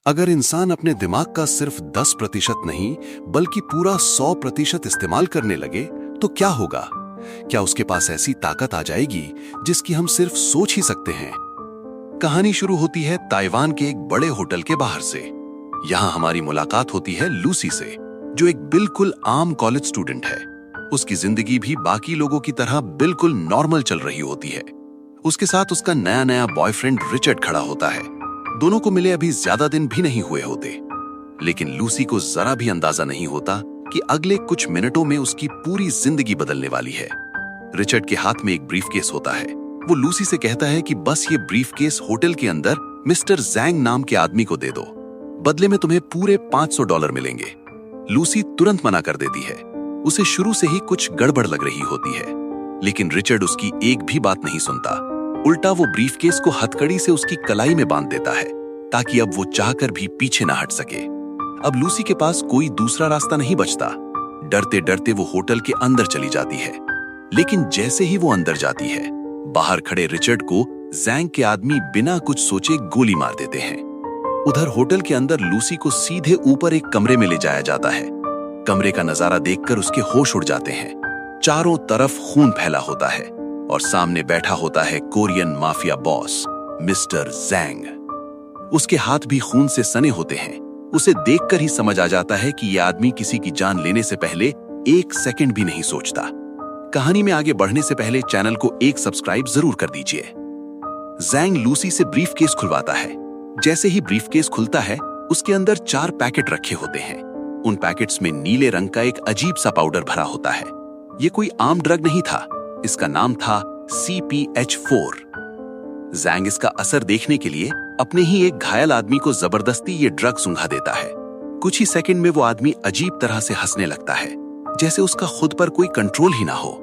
अगर इंसान अपने दिमाग का सिर्फ 10% नहीं बल्कि पूरा 100% इस्तेमाल करने लगे तो क्या होगा? क्या उसके पास ऐसी ताकत आ जाएगी जिसकी हम सिर्फ सोच ही सकते हैं? कहानी शुरू होती है ताइवान के एक बड़े होटल के बाहर से। यहाँ हमारी मुलाकात होती है लूसी से, जो एक बिल्कुल आम कॉलेज स्टूडेंट है। उसकी जिंदगी भी बाकी लोगों की तरह बिल्कुल नॉर्मल चल रही होती है। उसके साथ उसका नया नया बॉयफ्रेंड रिचर्ड खड़ा होता है। दोनों को मिले अभी ज्यादा दिन भी नहीं हुए होते, लेकिन लूसी को जरा भी अंदाजा नहीं होता कि अगले कुछ मिनटों में उसकी पूरी जिंदगी बदलने वाली है। रिचर्ड के हाथ में एक ब्रीफकेस होता है। वो लूसी से कहता है कि बस ये ब्रीफकेस होटल के अंदर मिस्टर जैंग नाम के आदमी को दे दो, बदले में तुम्हें पूरे $500 मिलेंगे। लूसी तुरंत मना कर देती है। उसे शुरू से ही कुछ गड़बड़ लग रही होती है, लेकिन रिचर्ड उसकी एक भी बात नहीं सुनता। उल्टा वो ब्रीफकेस को हथकड़ी से उसकी कलाई में बांध देता है, ताकि अब वो चाहकर भी पीछे ना हट सके। अब लूसी के पास कोई दूसरा रास्ता नहीं बचता। डरते डरते वो होटल के अंदर चली जाती है, लेकिन जैसे ही वो अंदर जाती है, बाहर खड़े रिचर्ड को जैंग के आदमी बिना कुछ सोचे गोली मार देते हैं। उधर होटल के अंदर लूसी को सीधे ऊपर एक कमरे में ले जाया जाता है। कमरे का नजारा देखकर उसके होश उड़ जाते हैं। चारों तरफ खून फैला होता है और सामने बैठा होता है कोरियन माफिया बॉस मिस्टर जैंग। उसके हाथ भी खून से सने होते हैं। उसे देखकर ही समझ आ जाता है कि यह आदमी किसी की जान लेने से पहले एक सेकंड भी नहीं सोचता। कहानी में आगे बढ़ने से पहले चैनल को एक सब्सक्राइब जरूर कर दीजिए। जैंग लूसी से ब्रीफकेस खुलवाता है। जैसे ही ब्रीफकेस खुलता है, उसके अंदर 4 पैकेट रखे होते हैं। उन पैकेट्स में नीले रंग का एक अजीब सा पाउडर भरा होता है। ये कोई आम ड्रग नहीं था, इसका नाम था CPH4। जैंग इसका असर देखने के लिए अपने ही एक घायल आदमी को जबरदस्ती ये ड्रग सूंघा देता है। कुछ ही सेकंड में वो आदमी अजीब तरह से हंसने लगता है, जैसे उसका खुद पर कोई कंट्रोल ही ना हो।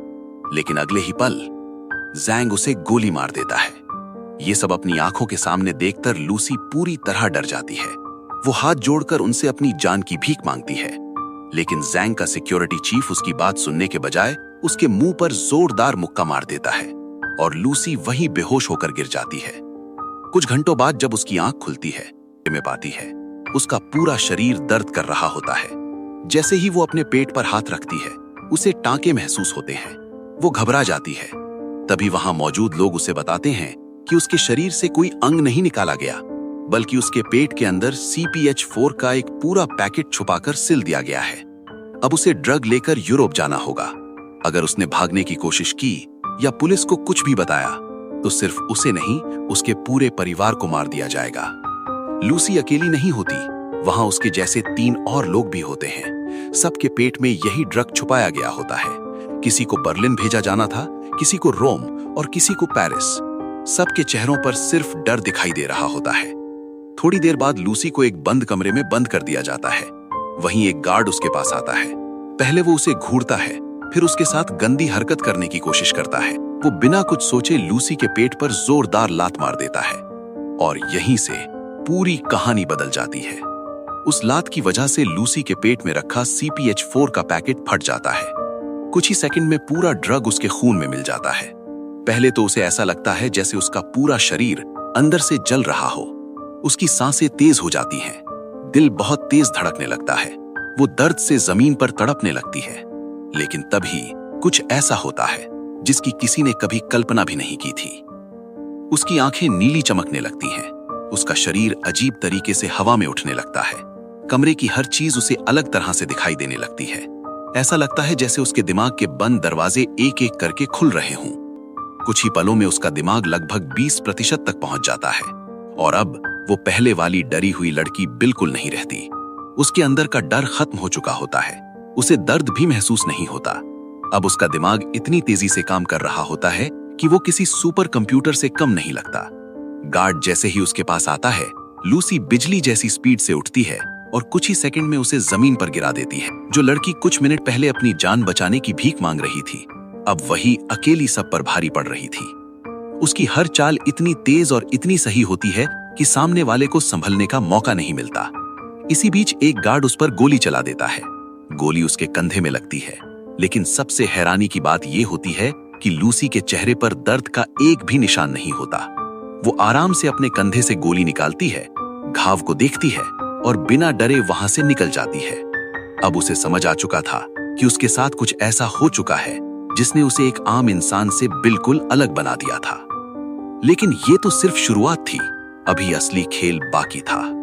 लेकिन अगले ही पल जैंग उसे गोली मार देता है। ये सब अपनी आंखों के सामने देखकर लूसी पूरी तरह डर जाती है। वो हाथ जोड़कर उनसे अपनी जान की भीख मांगती है, लेकिन जैंग का सिक्योरिटी चीफ उसकी बात सुनने के बजाय उसके मुंह पर जोरदार मुक्का मार देता है और लूसी वहीं बेहोश होकर गिर जाती है। कुछ घंटों बाद जब उसकी आंख खुलती है, में पाती है उसका पूरा शरीर दर्द कर रहा होता है। जैसे ही वो अपने पेट पर हाथ रखती है, उसे टांके महसूस होते हैं। वो घबरा जाती है। तभी वहां मौजूद लोग उसे बताते हैं कि उसके शरीर से कोई अंग नहीं निकाला गया, बल्कि उसके पेट के अंदर CPH4 का एक पूरा पैकेट छुपाकर सिल दिया गया है। अब उसे ड्रग लेकर यूरोप जाना होगा। अगर उसने भागने की कोशिश की या पुलिस को कुछ भी बताया, तो सिर्फ उसे नहीं, उसके पूरे परिवार को मार दिया जाएगा। लूसी अकेली नहीं होती, वहां उसके जैसे 3 और लोग भी होते हैं। सबके पेट में यही ड्रग छुपाया गया होता है। किसी को बर्लिन भेजा जाना था, किसी को रोम और किसी को पेरिस। सबके चेहरों पर सिर्फ डर दिखाई दे रहा होता है। थोड़ी देर बाद लूसी को एक बंद कमरे में बंद कर दिया जाता है। वहीं एक गार्ड उसके पास आता है। पहले वो उसे घूरता है, फिर उसके साथ गंदी हरकत करने की कोशिश करता है। वो बिना कुछ सोचे लूसी के पेट पर जोरदार लात मार देता है और यहीं से पूरी कहानी बदल जाती है। उस लात की वजह से लूसी के पेट में रखा CPH4 का पैकेट फट जाता है। कुछ ही सेकंड में पूरा ड्रग उसके खून में मिल जाता है। पहले तो उसे ऐसा लगता है जैसे उसका पूरा शरीर अंदर से जल रहा हो। उसकी सांसें तेज हो जाती हैं, दिल बहुत तेज धड़कने लगता है। वो दर्द से जमीन पर तड़पने लगती है। लेकिन तभी कुछ ऐसा होता है जिसकी किसी ने कभी कल्पना भी नहीं की थी। उसकी आंखें नीली चमकने लगती हैं। उसका शरीर अजीब तरीके से हवा में उठने लगता है। कमरे की हर चीज उसे अलग तरह से दिखाई देने लगती है। ऐसा लगता है जैसे उसके दिमाग के बंद दरवाजे एक एक करके खुल रहे हों। कुछ ही पलों में उसका दिमाग लगभग 20% तक पहुंच जाता है और अब वो पहले वाली डरी हुई लड़की बिल्कुल नहीं रहती। उसके अंदर का डर खत्म हो चुका होता है। उसे दर्द भी महसूस नहीं होता। अब उसका दिमाग इतनी तेजी से काम कर रहा होता है कि वो किसी सुपर कंप्यूटर से कम नहीं लगता। गार्ड जैसे ही उसके पास आता है, लूसी बिजली जैसी स्पीड से उठती है और कुछ ही सेकंड में उसे जमीन पर गिरा देती है। जो लड़की कुछ मिनट पहले अपनी जान बचाने की भीख मांग रही थी, अब वही अकेली सब पर भारी पड़ रही थी। उसकी हर चाल इतनी तेज और इतनी सही होती है कि सामने वाले को संभलने का मौका नहीं मिलता। इसी बीच एक गार्ड उस पर गोली चला देता है। गोली उसके कंधे में लगती है, लेकिन सबसे हैरानी की बात यह होती है कि लूसी के चेहरे पर दर्द का एक भी निशान नहीं होता। वो आराम से अपने कंधे से गोली निकालती है, घाव को देखती है और बिना डरे वहां से निकल जाती है। अब उसे समझ आ चुका था कि उसके साथ कुछ ऐसा हो चुका है जिसने उसे एक आम इंसान से बिल्कुल अलग बना दिया था। लेकिन ये तो सिर्फ शुरुआत थी, अभी असली खेल बाकी था।